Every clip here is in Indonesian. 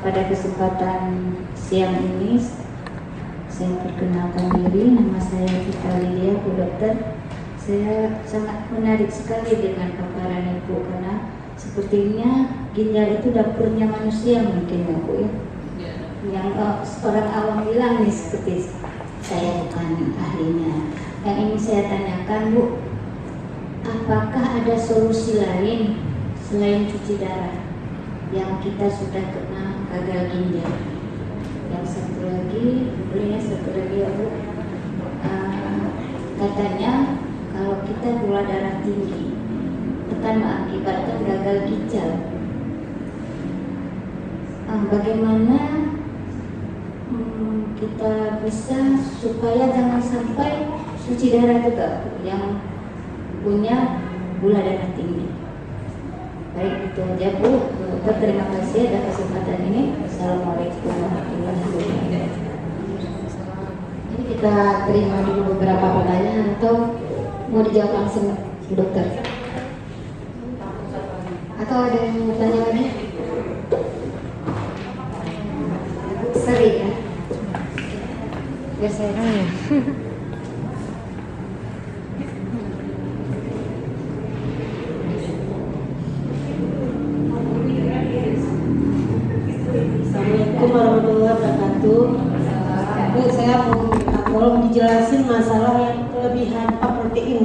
pada kesempatan siang ini saya perkenalkan diri, nama saya Vita Lydia, Bu Dokter. Saya sangat menarik sekali dengan paparan Ibu karena sepertinya ginjal itu dapurnya manusia mungkin ya Bu ya. Yang orang awam bilang nih seperti saya bukan ahlinya. Yang ini saya tanyakan Bu, apakah ada solusi lain selain cuci darah yang kita sudah kena gagal ginjal? Yang satu lagi, boleh satu lagi ya Bu, katanya kalau kita gula darah tinggi akan mengakibatkan gagal ginjal. Bagaimana kita bisa supaya jangan sampai cuci darah juga yang punya gula darah tinggi? Baik, itu aja Bu. Dokter, terima kasih atas kesempatan ini. Assalamualaikum warahmatullahi wabarakatuh. Ini kita terima dulu beberapa pertanyaan atau mau dijawab langsung Bu Dokter? Atau ada yang mau tanya lagi? Seri ya? Biar saya nanya. Assalamualaikum warahmatullahi wabarakatuh. Bu, saya mau dijelasin masalah yang kelebihan protein.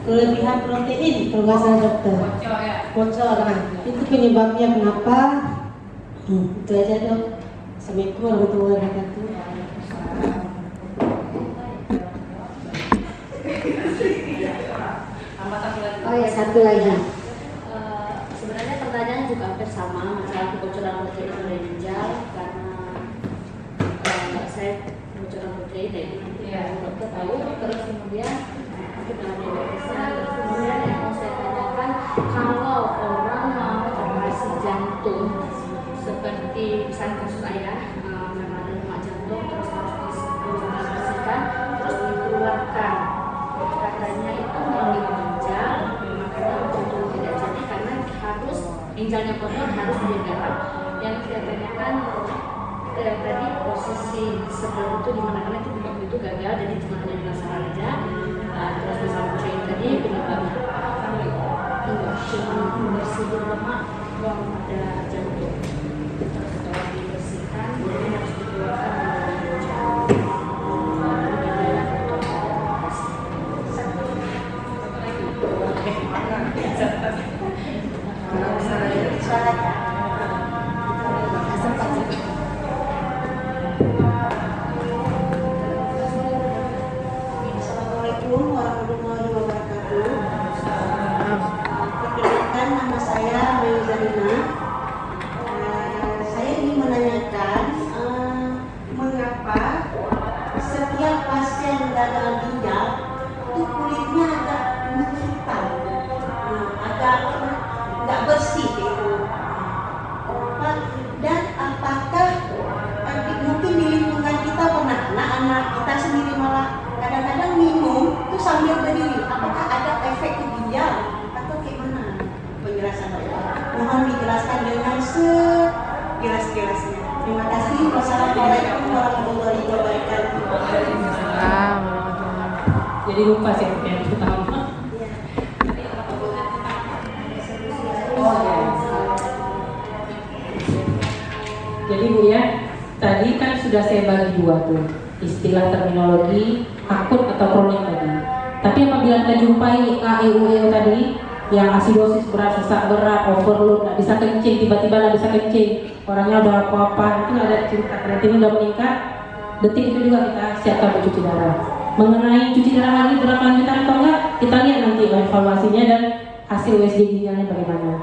Kelebihan protein, kalau nggak salah Dokter. Bocor. Nah, itu penyebabnya kenapa? Itu aja Dok. Assalamualaikum warahmatullahi wabarakatuh. Oh ya, satu lagi. Sebenarnya pertanyaan juga hampir sama, masalah kebocoran protein pada ginjal karena saya kebocoran protein dari dokter tahu, terus kemudian dengan diagnosa, kemudian yang mau saya tanyakan, kalau orang mau operasi jantung seperti misalnya kasus ayah memang ada lemak jantung terus harus dibersihkan terus dikeluarkan, katanya itu yang di ginjal, makanya jantung tidak jadi karena harus ginjalnya kotor, harus dijaga. Yang saya tanyakan tadi posisi sebelum itu di mana, karena itu waktu itu gagal jadi cuma hanya masalah aja. Terus misalnya protein tadi penyebabnya enggak cuma membersihkan lemak yang ada jantung, terus setelah dibersihkan jadi harus dikeluarkan dari ginjal. Assalamualaikum warahmatullahi wabarakatuh. Perkenalkan, nama saya Mei Zarina. Saya ingin menanyakan mengapa setiap pasien gagal ginjal itu kulitnya agak hitam, agak nggak bersih gitu. Dan apakah mungkin di lingkungan kita pernah anak-anak kita sendiri malah kadang-kadang minum itu sambil berdiri, apakah ada efek ke ginjal atau gimana? Penjelasan Dokter mohon dijelaskan dengan sejelas-jelasnya. Terima kasih. Wassalamualaikum warahmatullahi wabarakatuh. Jadi lupa sih yang itu tahu. Jadi Bu ya, tadi kan sudah saya bagi dua tuh istilah terminologi akut atau kronik tadi. Tapi apabila kita jumpai AEUEO tadi yang asidosis berat, sesak berat, overload, nggak bisa kencing, tiba-tiba nggak bisa kencing, orangnya udah apa-apa, itu ada cerita kreatinin udah meningkat, detik itu juga kita siapkan mencuci darah. Mengenai cuci darah lagi berkelanjutan atau enggak, kita lihat nanti evaluasinya dan hasil USG ginjalnya bagaimana.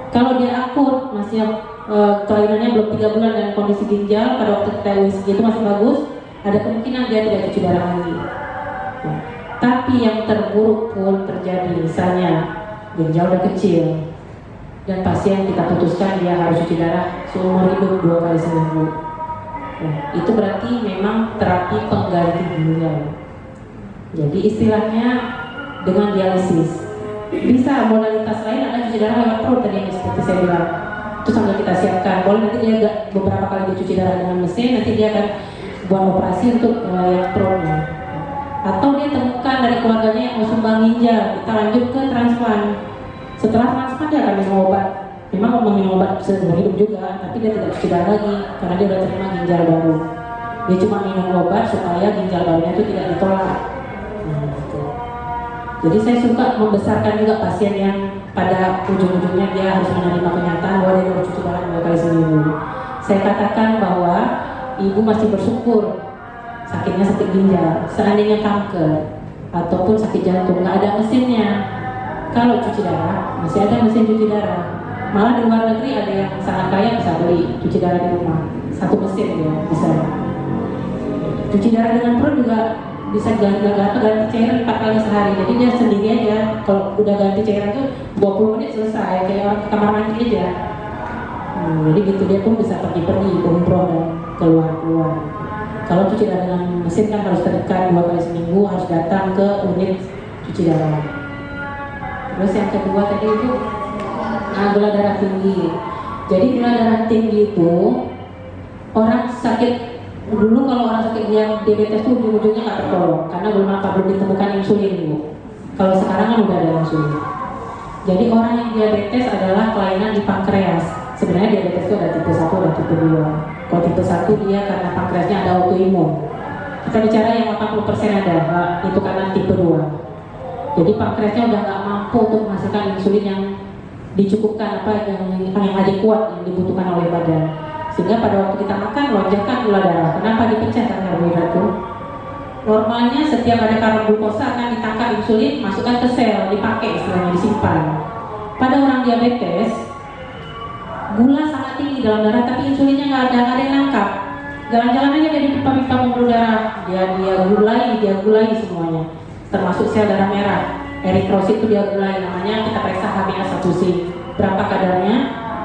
Kalau dia akut, masih kelainannya belum 3 bulan dan kondisi ginjal pada waktu kita USG itu masih bagus, ada kemungkinan dia tidak cuci darah lagi. Nah, tapi yang terburuk pun terjadi, misalnya ginjal udah kecil dan pasien kita putuskan dia harus cuci darah seumur hidup 2 kali seminggu. Nah, itu berarti memang terapi pengganti ginjal. Jadi istilahnya dengan dialisis. Bisa modalitas lain ada cuci darah lewat perut tadi seperti saya bilang. Itu sambil kita siapkan. Boleh nanti dia beberapa kali dicuci darah dengan mesin, nanti dia akan buat operasi untuk yang pro-nya. Atau dia temukan dari keluarganya yang mau sumbang ginjal, kita lanjut ke transplant. Setelah transplant dia akan minum obat. Memang mau minum obat seumur hidup juga, tapi dia tidak cuci darah lagi karena dia sudah terima ginjal baru. Dia cuma minum obat supaya ginjal barunya itu tidak ditolak. Gitu. Jadi saya suka membesarkan juga pasien yang pada ujung-ujungnya dia harus menerima kenyataan bahwa dia harus cuci darah 2 kali seminggu. Saya katakan bahwa ibu masih bersyukur sakitnya sakit ginjal. Seandainya kanker ataupun sakit jantung nggak ada mesinnya, kalau cuci darah masih ada mesin cuci darah. Malah di luar negeri ada yang sangat kaya bisa beli cuci darah di rumah, 1 mesin ya bisa. Cuci darah dengan pro juga bisa ganti cairan 4 kali sehari. Jadi dia sendiri aja. Kalau udah ganti cairan tuh 20 menit selesai, kayak orang ke kamar mandi aja. Jadi gitu dia pun bisa pergi-pergi, umroh dan keluar-keluar. Kalau cuci darah dengan mesin kan harus terikat 2 kali seminggu, harus datang ke unit cuci darah. Terus yang kedua tadi itu gula darah tinggi. Jadi gula darah tinggi itu orang sakit. Dulu kalau orang sakit diabetes itu ujung-ujungnya nggak tertolong karena belum ditemukan insulin, Bu. Kalau sekarang kan udah ada insulin. Jadi orang yang diabetes adalah kelainan di pankreas. Sebenarnya diabetes itu ada tipe 1 dan tipe 2. Kalau tipe 1 dia karena pankreasnya ada autoimun. Kita bicara yang 80% ada, itu karena tipe 2. Jadi pankreasnya udah nggak mampu untuk menghasilkan insulin yang dicukupkan yang adekuat yang dibutuhkan oleh badan. Sehingga pada waktu kita makan lonjakan gula darah. Kenapa dipecah karbohidrat itu? Normalnya setiap ada kadar glukosa akan ditangkap insulin, masukkan ke sel, dipakai istilahnya, disimpan. Pada orang diabetes, gula sangat tinggi dalam darah, tapi insulinnya nggak ada yang nangkap. Jalan-jalan aja dari pipa-pipa pembuluh darah, dia gulai semuanya, termasuk sel darah merah. Eritrosit itu dia gulai, namanya kita periksa HbA1c. Berapa kadarnya?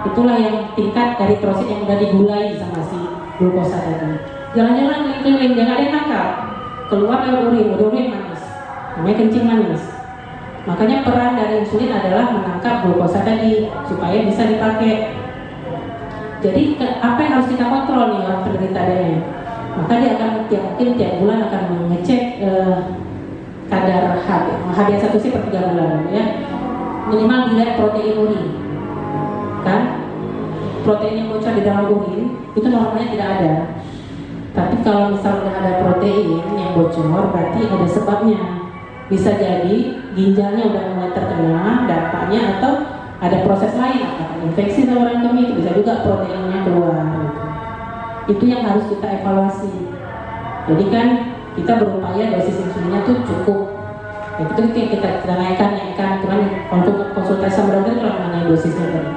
Itulah yang tingkat eritrosit yang udah digulai sama si glukosa tadi. Jalan-jalan keliling-keliling, dia nggak ada yang nangkap. Keluar lewat urin manis, namanya kencing manis. Makanya peran dari insulin adalah menangkap glukosa tadi supaya bisa dipakai. Jadi apa yang harus kita kontrol nih orang penderita diabetes? Maka dia akan tiap bulan akan mengecek kadar HbA1c per 3 bulan ya. Minimal dilihat proteinuri. Kan protein yang bocor di dalam urin itu normalnya tidak ada. Tapi kalau misalnya ada protein yang bocor berarti ada sebabnya. Bisa jadi ginjalnya udah mulai terkena dampaknya, atau ada proses lain, apakah infeksi saluran kemih, itu bisa juga proteinnya keluar gitu. Itu yang harus kita evaluasi. Jadi kan kita berupaya dosis insulinnya tuh cukup. Itu yang kita naikkan cuman konsultasi sama dokter kalau mengenai dosisnya tadi.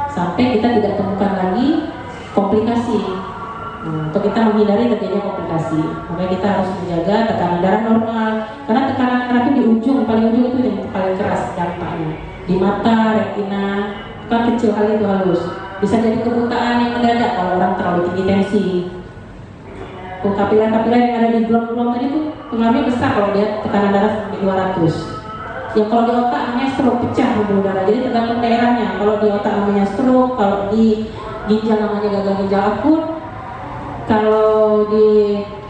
Sampai kita tidak temukan lagi komplikasi, untuk kita menghindari terjadinya komplikasi. Makanya kita harus menjaga tekanan darah normal, karena tekanan darah itu di paling ujung itu yang paling keras dampaknya. Di mata, retina, kan kecil kali itu halus. Bisa jadi kebutaan yang mendadak kalau orang terlalu tinggi tensi. Kapiler-kapiler yang ada di gelang-gelang tadi itu pengaruhnya besar kalau dia tekanan darah sampai 200. Yang kalau di otak namanya stroke, pecah pembuluh darah. Jadi tergantung daerahnya. Kalau di otak namanya stroke, kalau di ginjal namanya gagal ginjal akut, kalau di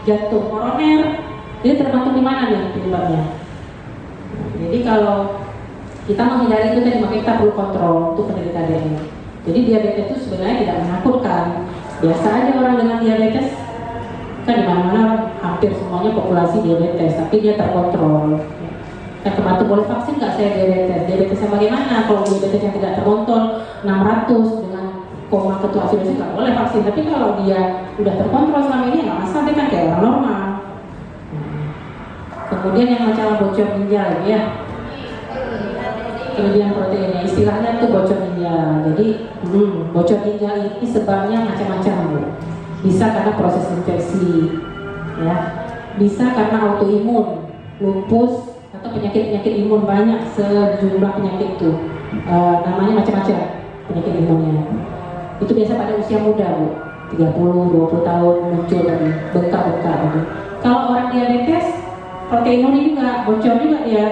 jantung koroner. Jadi tergantung di mana nih penyebabnya. Jadi kalau kita menghindari itu tadi, makanya kita perlu kontrol untuk penderita diabetes. Jadi diabetes itu sebenarnya tidak menakutkan. Biasa aja orang dengan diabetes, kan di mana-mana hampir semuanya populasi diabetes, tapi dia terkontrol. Kan kebantu boleh vaksin nggak saya diabetes? Diabetesnya bagaimana? Kalau diabetes yang tidak terkontrol 600 dengan koma ketoasidosis nggak boleh vaksin. Tapi kalau dia udah terkontrol selama ini nggak masalah, dia kan kayak orang normal. Kemudian yang masalah bocor ginjal ya, kelebihan proteinnya, istilahnya tuh bocor ginjal. Jadi bocor ginjal ini sebabnya macam-macam, Bu. Bisa karena proses infeksi, ya, bisa karena autoimun, lupus, atau penyakit-penyakit imun, banyak sejumlah penyakit itu, namanya macam-macam penyakit imunnya. Itu biasa pada usia muda, Bu, 30-20 tahun muncul tadi, bengkak-bengkak gitu. Kalau orang diabetes, proteinuri juga bocor juga dia,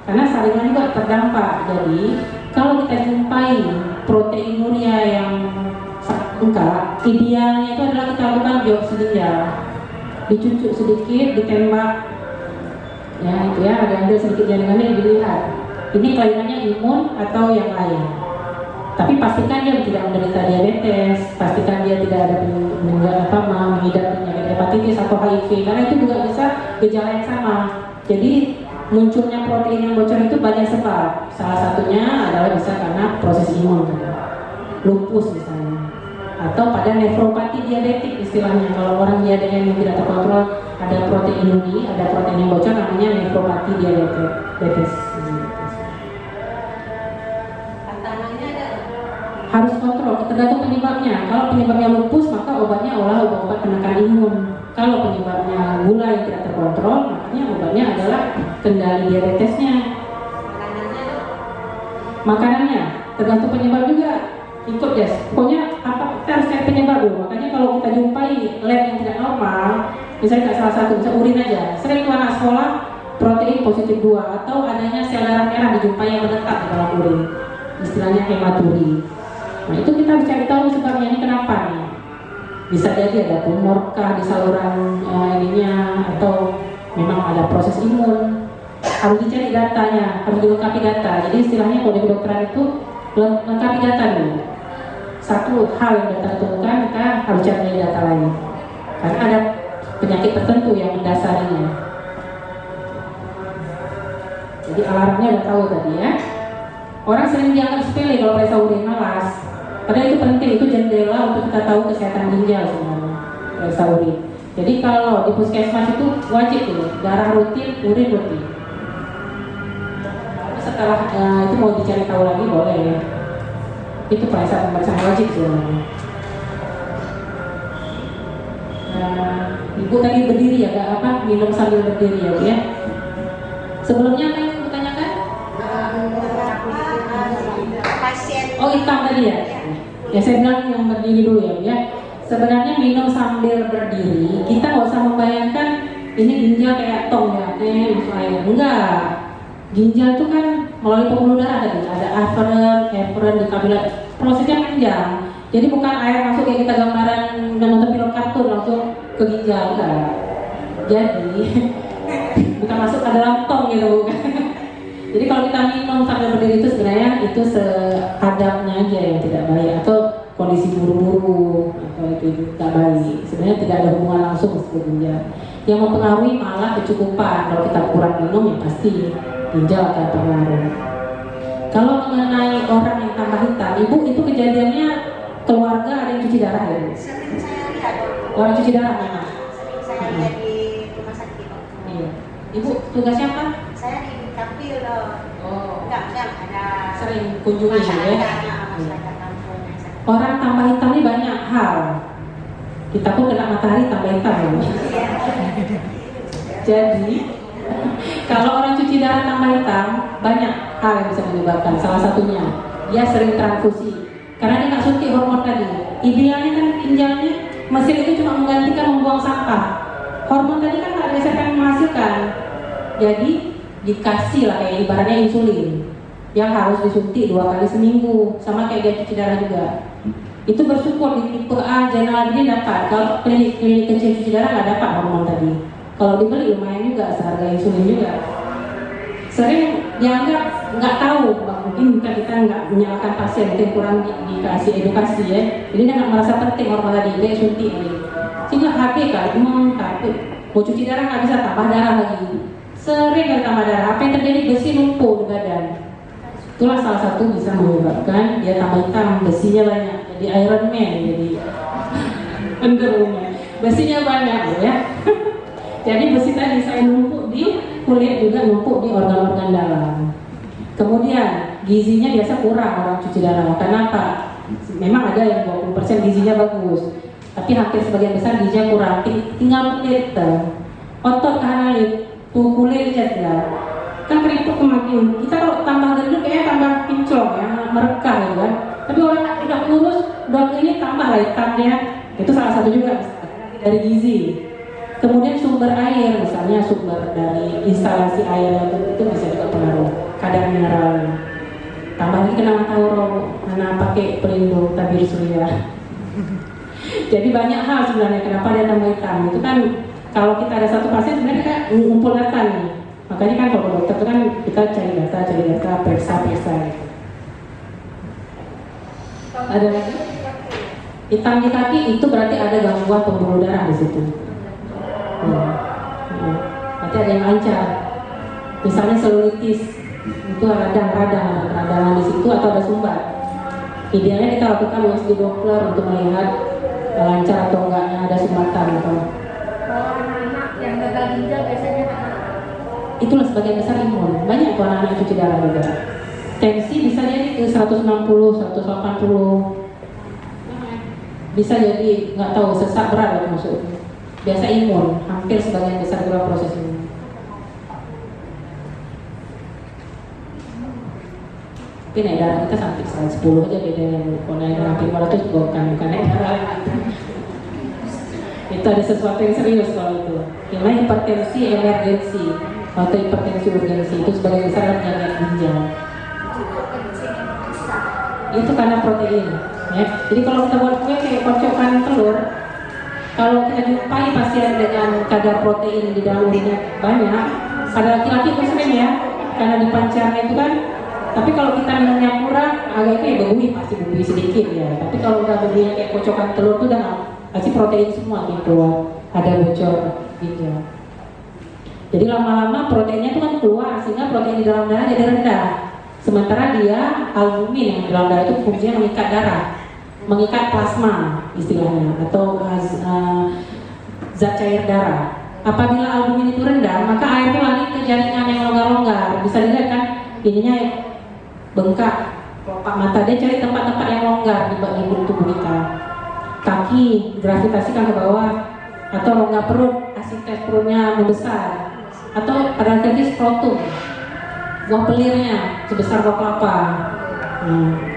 karena saringan juga terdampak. Jadi kalau kita jumpai proteinuria yang Enggak, idealnya itu adalah kita lakukan biopsi ginjal, dicucuk sedikit, ditembak, ya itu ya, ada ambil sedikit jaringannya dilihat. Ini kelainannya imun atau yang lain. Tapi pastikan dia tidak menderita diabetes, pastikan dia tidak ada mengidap penyakit hepatitis atau HIV, karena itu juga bisa gejala yang sama. Jadi munculnya protein yang bocor itu banyak sebab. Salah satunya adalah bisa karena proses imun, lupus misalnya, atau pada nefropati diabetik istilahnya. Kalau orang diabetes yang tidak terkontrol, ada protein ini, ada protein yang bocor, namanya nefropati diabetes. Harus kontrol, tergantung penyebabnya. Kalau penyebabnya lupus, maka obatnya olah obat penekan imun. Kalau penyebabnya gula yang tidak terkontrol, makanya obatnya adalah kendali diabetesnya. Makanannya tergantung penyebab juga. Ikut ya, pokoknya apa kita harus cari penyebab dulu. Makanya kalau kita jumpai lab yang tidak normal, misalnya salah satu, bisa urin aja. Sering tuh anak sekolah protein positif 2 atau adanya sel darah merah dijumpai yang menetap di dalam urin, istilahnya hematuri. Nah itu kita harus cari tahu sebabnya ini kenapa nih. Bisa jadi ada tumor kah di saluran ininya, atau memang ada proses imun. Harus dicari datanya, harus dilengkapi data. Jadi istilahnya kalau di kedokteran itu lengkapi data dulu. Satu hal yang data tentukan, kita harus cari data lain. Karena ada penyakit tertentu yang mendasarinya. Jadi alarmnya udah tahu tadi ya. Orang sering dianggap sepele kalau periksa urin, malas. Padahal itu penting, itu jendela untuk kita tahu kesehatan ginjal sebenarnya, periksa urin. Jadi kalau di puskesmas itu wajib tuh, darah rutin, urin rutin. Setelah itu mau dicari tahu lagi boleh ya. Itu pemeriksaan wajib sebenarnya. Ibu tadi berdiri ya, gak apa, minum sambil berdiri ya Bu ya. Sebelumnya apa yang ditanyakan? Oh hitam tadi ya? Ya saya bilang yang berdiri dulu ya Bu ya. Sebenarnya minum sambil berdiri, kita nggak usah membayangkan ini ginjal kayak tong ya, air. Enggak. Ginjal itu kan melalui pembuluh darah tadi, ada aferen di kapiler, prosesnya panjang. Jadi bukan air masuk kayak kita gambaran dan nonton film kartun langsung ke ginjal, enggak. Jadi bukan masuk ke dalam tong gitu bukan. Jadi kalau kita minum sambil berdiri itu sebenarnya itu seadabnya aja yang tidak baik, atau kondisi buru-buru atau itu tidak baik. Sebenarnya tidak ada hubungan langsung ke ginjal. Yang mempengaruhi malah kecukupan. Kalau kita kurang minum ya pasti ginjal akan terpengaruh. Kalau mengenai orang yang tambah hitam, Ibu itu kejadiannya keluarga ada yang cuci darah ya? Sering saya lihat. Orang cuci darah memang. Sering saya lihat di rumah sakit. Iya. Ibu tugasnya apa? Saya di Kapil loh. Oh. Enggak ada Sering kunjungi ya? masyarakat kampung. Orang tambah hitam ini banyak hal. Kita pun kena matahari tambah hitam ya. Jadi kalau orang cuci darah tambah hitam, banyak hal yang bisa menyebabkan. Salah satunya dia sering transfusi karena dia nggak suntik hormon tadi. Idealnya kan ginjalnya mesin itu cuma menggantikan membuang sampah. Hormon tadi kan nggak ada siapa yang menghasilkan. Jadi dikasih lah kayak ibaratnya insulin yang harus disuntik 2 kali seminggu, sama kayak dia cuci darah juga. Itu bersyukur di tipe A general ini dapat. Kalau klinik kecil cuci darah nggak dapat hormon tadi. Kalau dibeli lumayan juga, seharga insulin juga. Sering dianggap nggak tahu, mungkin kita nggak menyalahkan pasien, mungkin kurang dikasih edukasi ya. Jadi dia nggak merasa penting hormon tadi, dia suntik ini. Sehingga HP kan, emang takut mau cuci darah nggak bisa tambah darah lagi. Sering kali tambah darah, apa yang terjadi? Besi numpuk di badan. Itulah salah satu bisa menyebabkan dia tambah hitam, besinya banyak. Jadi Iron Man, jadi penderungnya. Besinya banyak ya. Jadi besi tadi saya numpuk di kulit juga numpuk di organ-organ dalam. Kemudian gizinya biasa kurang orang cuci darah. Kenapa? Memang ada yang 20% gizinya bagus, tapi hampir sebagian besar gizinya kurang. Tinggal kulit, otot kanan tuh kulit aja kan keriput kemakin. Kita kalau tambah gendut kayaknya tambah kinclong ya, merekah ya kan. Tapi orang udah kurus, udah ini tambah lah hitamnya. Itu salah satu juga dari gizi. Kemudian sumber air, misalnya sumber dari instalasi air itu bisa juga pengaruh kadar mineral. Tambah lagi kena matahari, karena pakai pelindung tabir surya. Jadi banyak hal sebenarnya kenapa dia tambah hitam. Itu kan kalau kita ada satu pasien sebenarnya kita ngumpul data nih. Makanya kan kalau dokter itu kan kita cari data, periksa gitu. Ada lagi? Hitam di kaki itu berarti ada gangguan pembuluh darah di situ. Berarti ada yang lancar. Misalnya selulitis itu radang di situ atau ada sumbat. Idealnya kita lakukan USG Doppler untuk melihat lancar atau enggaknya ada sumbatan atau. Kalau anak-anak yang gagal ginjal biasanya Itulah sebagian besar imun. Banyak kok anak-anak cuci darah juga. Tensi bisa jadi ke 160, 180. Bisa jadi nggak tahu sesak berat atau maksudnya. Biasa imun, hampir sebagian besar juga proses imun. Tapi naik darah kita sampai 110 aja bedanya. Kalau naik darah 500 juga bukan naik darah. Itu ada sesuatu yang serius kalau itu. Yang lain hipertensi emergensi atau hipertensi urgensi itu sebagai besar penyakit ginjal. Itu karena protein. Ya. Jadi kalau kita buat kue kayak kocokan telur, kalau kita jumpai pasien dengan kadar protein di dalam urinnya banyak, pada laki-laki itu sering ya, karena di pancarnya itu kan. Tapi kalau kita minumnya kurang, agak kayak berbuih, pasti berbuih sedikit ya. Tapi kalau udah berbuihnya kayak kocokan telur itu udah pasti protein semua yang keluar, ada bocor ginjal. Jadi lama-lama proteinnya itu kan keluar, sehingga protein di dalam darah jadi rendah. Sementara dia albumin yang di dalam darah itu fungsinya mengikat darah, mengikat plasma istilahnya, atau zat cair darah. Apabila albumin itu rendah, maka air itu lari ke jaringan yang longgar-longgar. Bisa dilihat kan, ininya bengkak, kelopak mata, dia cari tempat-tempat yang longgar di tubuh kita. Kaki gravitasikan ke bawah, atau rongga perut, asites perutnya membesar, atau pada laki-laki skrotum, buah pelirnya sebesar buah kelapa,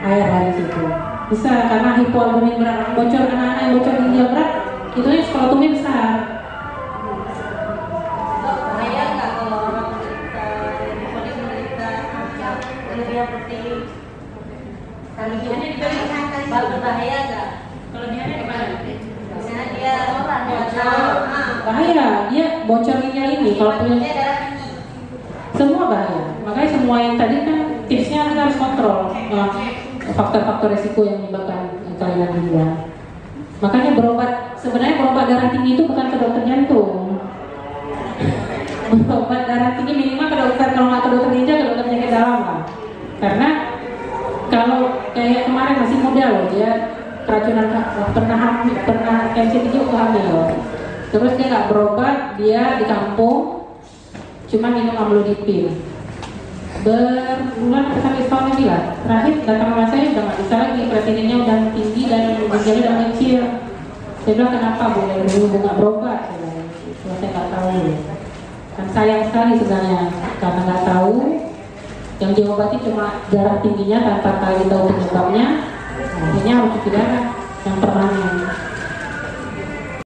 air dari situ. Bisa karena hipoalbumin berat, bocor anak-anak yang bocor ginjal berat, itu yang skrotumnya besar. Bahaya nggak kalau orang menderita kelebihan protein? Kelebihannya diberikan berbahaya nggak? Kelebihannya di mana? Misalnya dia Bahaya, dia bocor ginjal ini kalau punya darah tinggi. semua bahaya. Makanya semua yang tadi kan tipsnya kita harus kontrol faktor-faktor resiko yang menyebabkan kelainan ginjal. Makanya sebenarnya berobat darah tinggi itu bukan ke dokter jantung. Berobat darah tinggi minimal ke dokter, kalau nggak ke dokter ginjal ke dokter penyakit dalam lah. Karena kalau kayak kemarin masih muda loh, dia keracunan pernah MC3 waktu hamil. Terus dia nggak berobat, dia di kampung cuma minum amlodipin. Berbulan sampai setahun lebih lah. Terakhir datang sama saya udah nggak bisa lagi, kreatininnya udah tinggi dan ginjalnya udah kecil. Saya bilang kenapa bu? Dari dulu nggak berobat. Saya nggak tahu. Kan sayang sekali sebenarnya karena nggak tahu. Yang diobati cuma darah tingginya tanpa tahu penyebabnya. Akhirnya harus cuci darah yang permanen.